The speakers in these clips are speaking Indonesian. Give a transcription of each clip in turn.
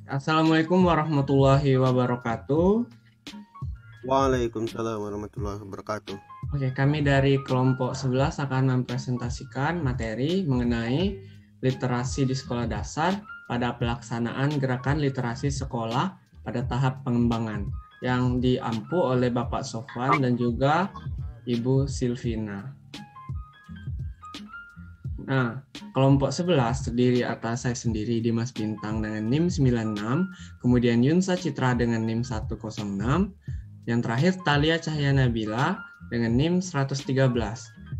Assalamualaikum warahmatullahi wabarakatuh. Waalaikumsalam warahmatullahi wabarakatuh. Oke, kami dari kelompok 11 akan mempresentasikan materi mengenai literasi di sekolah dasar pada pelaksanaan gerakan literasi sekolah pada tahap pengembangan yang diampu oleh Bapak Sofwan dan juga Ibu Silvina. Nah, kelompok 11 terdiri atas saya sendiri, Dimas Bintang dengan NIM 96, kemudian Yunsa Citra dengan NIM 106, yang terakhir Thalia Cahya Nabila dengan NIM 113.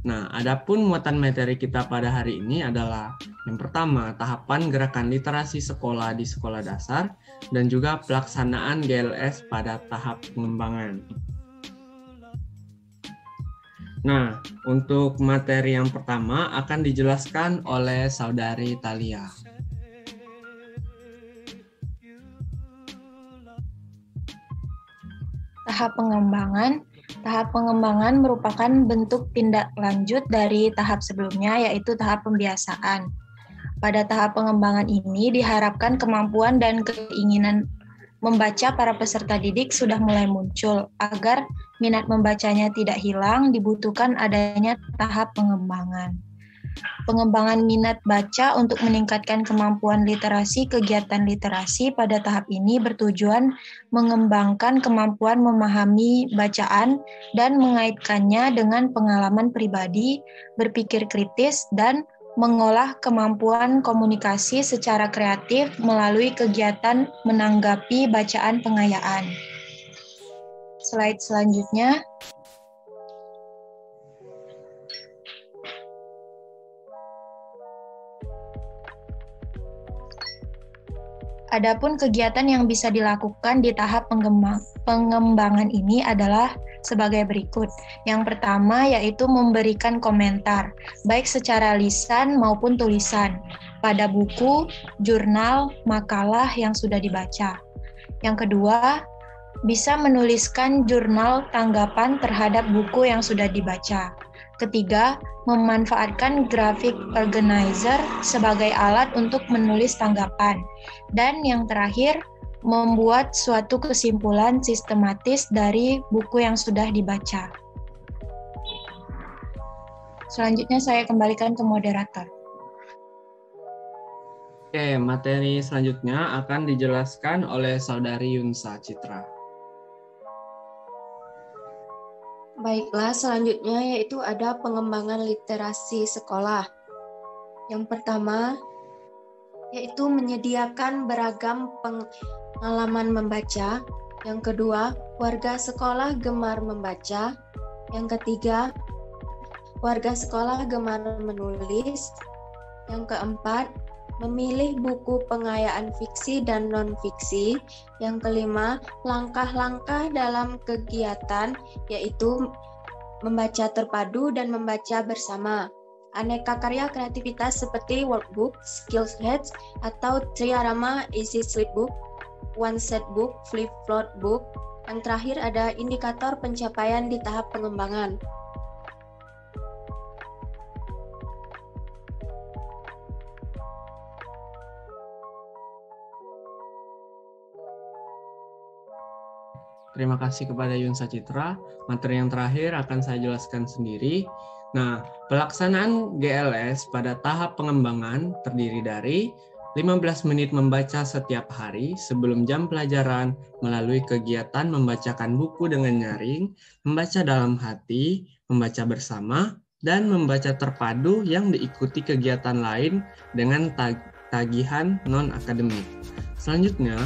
Nah, adapun muatan materi kita pada hari ini adalah yang pertama, tahapan gerakan literasi sekolah di sekolah dasar dan juga pelaksanaan GLS pada tahap pengembangan. Nah, untuk materi yang pertama akan dijelaskan oleh Saudari Thalia. Tahap pengembangan merupakan bentuk tindak lanjut dari tahap sebelumnya, yaitu tahap pembiasaan. Pada tahap pengembangan ini diharapkan kemampuan dan keinginan membaca para peserta didik sudah mulai muncul. Agar minat membacanya tidak hilang, dibutuhkan adanya tahap pengembangan. Pengembangan minat baca untuk meningkatkan kemampuan literasi. Kegiatan literasi pada tahap ini bertujuan mengembangkan kemampuan memahami bacaan dan mengaitkannya dengan pengalaman pribadi, berpikir kritis, dan mengolah kemampuan komunikasi secara kreatif melalui kegiatan menanggapi bacaan pengayaan. Slide selanjutnya. Adapun kegiatan yang bisa dilakukan di tahap pengembangan ini adalah sebagai berikut. Yang pertama yaitu memberikan komentar, baik secara lisan maupun tulisan, pada buku, jurnal, makalah yang sudah dibaca. Yang kedua, bisa menuliskan jurnal tanggapan terhadap buku yang sudah dibaca. Ketiga, memanfaatkan graphic organizer sebagai alat untuk menulis tanggapan. Dan yang terakhir, membuat suatu kesimpulan sistematis dari buku yang sudah dibaca. Selanjutnya saya kembalikan ke moderator. Oke, materi selanjutnya akan dijelaskan oleh Saudari Yunsa Citra. Baiklah, selanjutnya yaitu ada pengembangan literasi sekolah. Yang pertama, yaitu menyediakan beragam pengalaman membaca. Yang kedua, warga sekolah gemar membaca. Yang ketiga, warga sekolah gemar menulis. Yang keempat, memilih buku pengayaan fiksi dan non-fiksi. Yang kelima, langkah-langkah dalam kegiatan, yaitu membaca terpadu dan membaca bersama. Aneka karya kreativitas seperti workbook, skills heads, atau triarama easy sleep book, one set book, flip float book. Yang terakhir ada indikator pencapaian di tahap pengembangan. Terima kasih kepada Yunsa Citra. Materi yang terakhir akan saya jelaskan sendiri. Nah, pelaksanaan GLS pada tahap pengembangan terdiri dari 15 menit membaca setiap hari sebelum jam pelajaran melalui kegiatan membacakan buku dengan nyaring, membaca dalam hati, membaca bersama, dan membaca terpadu yang diikuti kegiatan lain dengan tagihan non-akademik. Selanjutnya,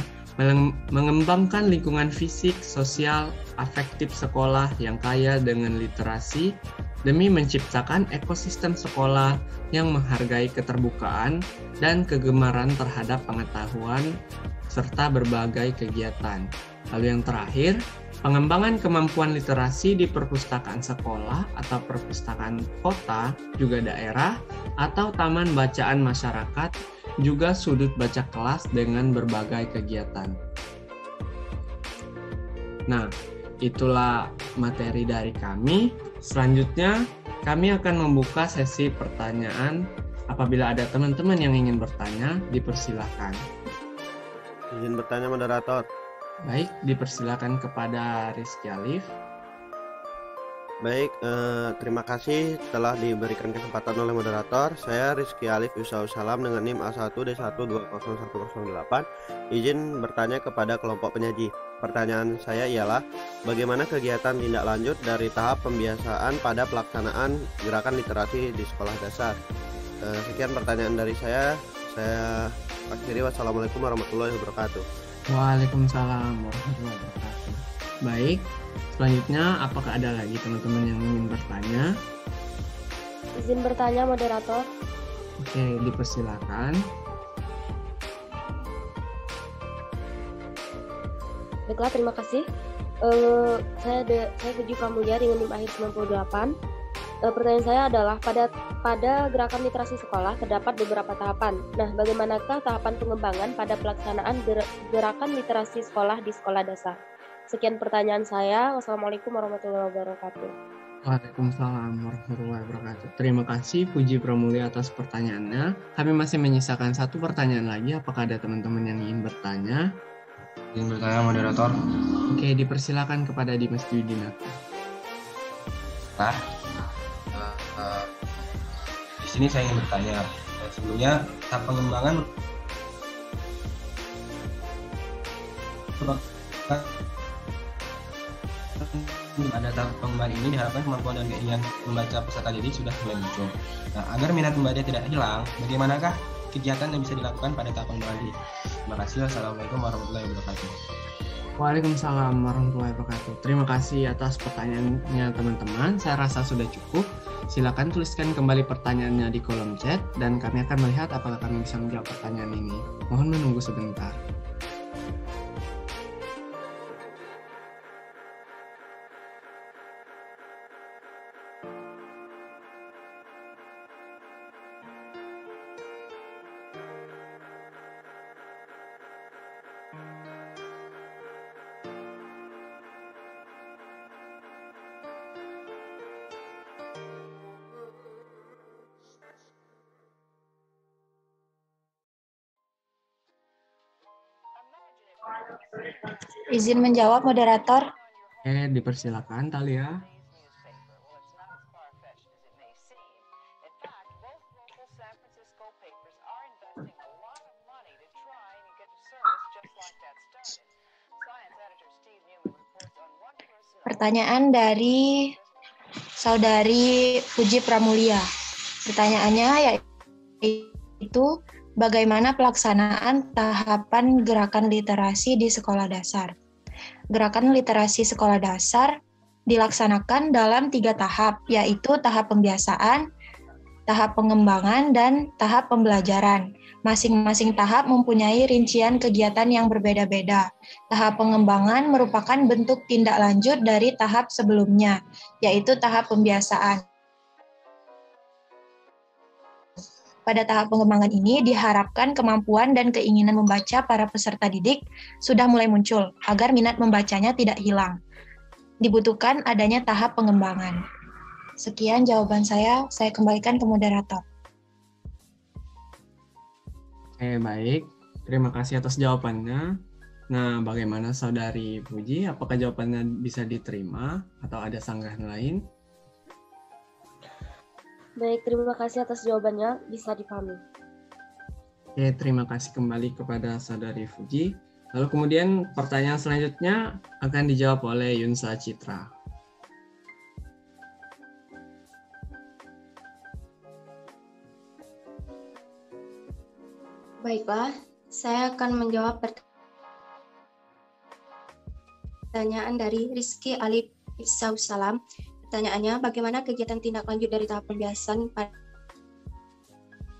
mengembangkan lingkungan fisik, sosial, afektif sekolah yang kaya dengan literasi demi menciptakan ekosistem sekolah yang menghargai keterbukaan dan kegemaran terhadap pengetahuan serta berbagai kegiatan. Lalu yang terakhir, pengembangan kemampuan literasi di perpustakaan sekolah atau perpustakaan kota, juga daerah, atau taman bacaan masyarakat, juga sudut baca kelas dengan berbagai kegiatan. Nah, itulah materi dari kami. Selanjutnya, kami akan membuka sesi pertanyaan. Apabila ada teman-teman yang ingin bertanya, dipersilakan. Izin bertanya moderator. Baik, dipersilakan kepada Rizky Alif. Baik, terima kasih telah diberikan kesempatan oleh moderator. Saya Rizky Alif Yusausalam dengan NIM A1D1201108. Izin bertanya kepada kelompok penyaji. Pertanyaan saya ialah, bagaimana kegiatan tindak lanjut dari tahap pembiasaan pada pelaksanaan gerakan literasi di sekolah dasar? Sekian pertanyaan dari saya. Saya akhiri, wassalamualaikum warahmatullahi wabarakatuh. Waalaikumsalam warahmatullahi wabarakatuh. Baik, selanjutnya apakah ada lagi teman-teman yang ingin bertanya? Izin bertanya moderator. Oke, dipersilakan. Baiklah, terima kasih. Saya Puji Pramulia dengan NIM akhir 98. Pertanyaan saya adalah pada gerakan literasi sekolah terdapat beberapa tahapan. Nah, bagaimanakah tahapan pengembangan pada pelaksanaan gerakan literasi sekolah di sekolah dasar? Sekian pertanyaan saya. Wassalamualaikum warahmatullahi wabarakatuh. Waalaikumsalam warahmatullahi wabarakatuh. Terima kasih Puji Pramulia atas pertanyaannya. Kami masih menyisakan satu pertanyaan lagi. Apakah ada teman-teman yang ingin bertanya? Izin bertanya moderator. Oke, dipersilakan kepada Dimas Yudinata. Di sini saya ingin bertanya. Sebelumnya tahap pengembangan pada tahap pengembangan ini diharapkan kemampuan dan keinginan membaca peserta didik sudah mulai muncul. Nah, agar minat membaca tidak hilang, bagaimanakah kegiatan yang bisa dilakukan pada tahap pengembangan ini? Terima kasih. Wassalamualaikum warahmatullahi wabarakatuh. Waalaikumsalam warahmatullahi wabarakatuh. Terima kasih atas pertanyaannya teman-teman. Saya rasa sudah cukup. Silakan tuliskan kembali pertanyaannya di kolom chat dan kami akan melihat apakah kami bisa menjawab pertanyaan ini. Mohon menunggu sebentar. Izin menjawab moderator. Dipersilakan Talia. Pertanyaan dari Saudari Puji Pramulia. Pertanyaannya yaitu bagaimana pelaksanaan tahapan gerakan literasi di sekolah dasar? Gerakan literasi sekolah dasar dilaksanakan dalam 3 tahap, yaitu tahap pembiasaan, tahap pengembangan, dan tahap pembelajaran. Masing-masing tahap mempunyai rincian kegiatan yang berbeda-beda. Tahap pengembangan merupakan bentuk tindak lanjut dari tahap sebelumnya, yaitu tahap pembiasaan. Pada tahap pengembangan ini diharapkan kemampuan dan keinginan membaca para peserta didik sudah mulai muncul agar minat membacanya tidak hilang. Dibutuhkan adanya tahap pengembangan. Sekian jawaban saya kembalikan ke moderator. Baik. Terima kasih atas jawabannya. Nah, bagaimana Saudari Puji? Apakah jawabannya bisa diterima atau ada sanggahan lain? Baik, terima kasih atas jawabannya, bisa dipahami. Terima kasih kembali kepada Saudari Puji. Lalu kemudian pertanyaan selanjutnya akan dijawab oleh Yunsa Citra. Baiklah, saya akan menjawab pertanyaan dari Rizky Alif Yusausalam. Pertanyaannya, bagaimana kegiatan tindak lanjut dari tahap pembiasaan pada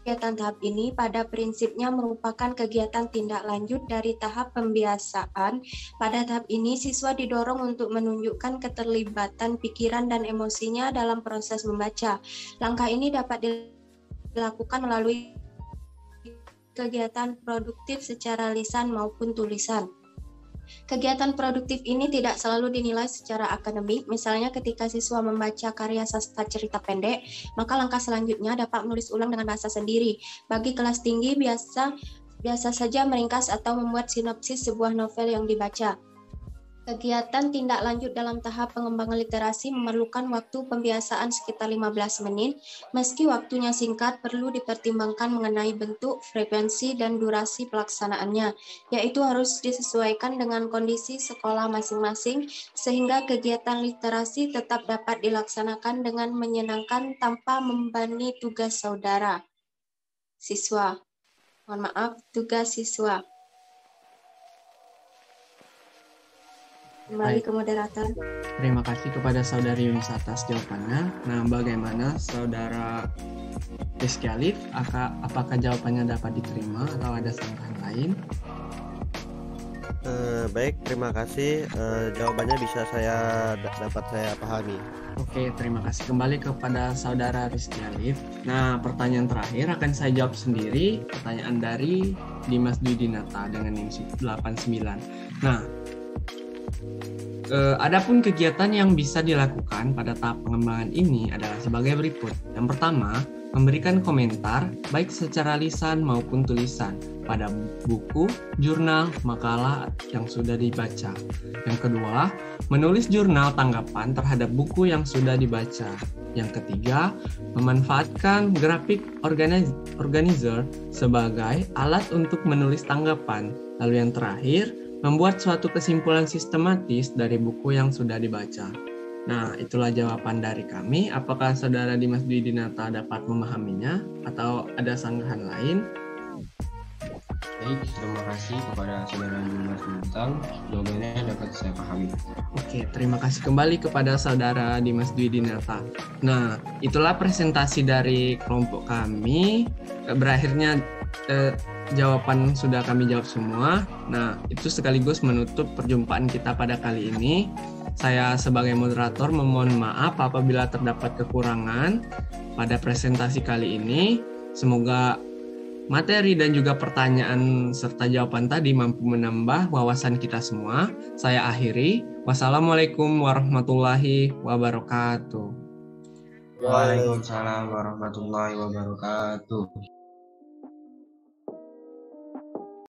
kegiatan tahap ini pada prinsipnya merupakan kegiatan tindak lanjut dari tahap pembiasaan. Pada tahap ini, siswa didorong untuk menunjukkan keterlibatan pikiran dan emosinya dalam proses membaca. Langkah ini dapat dilakukan melalui kegiatan produktif secara lisan maupun tulisan. Kegiatan produktif ini tidak selalu dinilai secara akademik. Misalnya ketika siswa membaca karya sastra cerita pendek, maka langkah selanjutnya dapat menulis ulang dengan bahasa sendiri. Bagi kelas tinggi biasa biasa saja meringkas atau membuat sinopsis sebuah novel yang dibaca. Kegiatan tindak lanjut dalam tahap pengembangan literasi memerlukan waktu pembiasaan sekitar 15 menit, meski waktunya singkat perlu dipertimbangkan mengenai bentuk, frekuensi, dan durasi pelaksanaannya, yaitu harus disesuaikan dengan kondisi sekolah masing-masing, sehingga kegiatan literasi tetap dapat dilaksanakan dengan menyenangkan tanpa membebani tugas saudara. Siswa. Mohon maaf, tugas siswa. Kembali ke moderator. Terima kasih kepada Saudari Yunis atas jawabannya. Nah, bagaimana Saudara Rizky Alif? Apakah jawabannya dapat diterima atau ada sanggahan lain? Baik, terima kasih. Jawabannya bisa dapat saya pahami. Oke, terima kasih kembali kepada Saudara Rizky Alif. Nah, pertanyaan terakhir akan saya jawab sendiri. Pertanyaan dari Dimas Dwi Dinata dengan NIM 89. Nah, adapun kegiatan yang bisa dilakukan pada tahap pengembangan ini adalah sebagai berikut. Yang pertama, memberikan komentar baik secara lisan maupun tulisan pada buku, jurnal, makalah yang sudah dibaca. Yang kedua, menulis jurnal tanggapan terhadap buku yang sudah dibaca. Yang ketiga, memanfaatkan grafik organizer sebagai alat untuk menulis tanggapan. Lalu yang terakhir, membuat suatu kesimpulan sistematis dari buku yang sudah dibaca. Nah, itulah jawaban dari kami. Apakah Saudara Dimas Dwi Dinata dapat memahaminya atau ada sanggahan lain? Baik, terima kasih kepada Saudara Dimas Bintang. Jawabannya dapat saya pahami. Oke, terima kasih kembali kepada Saudara Dimas Dwi Dinata. Nah, itulah presentasi dari kelompok kami. Berakhirnya jawaban sudah kami jawab semua. Nah, itu sekaligus menutup perjumpaan kita pada kali ini. Saya sebagai moderator memohon maaf apabila terdapat kekurangan pada presentasi kali ini. Semoga materi dan juga pertanyaan serta jawaban tadi mampu menambah wawasan kita semua. Saya akhiri. Wassalamualaikum warahmatullahi wabarakatuh. Waalaikumsalam warahmatullahi wabarakatuh.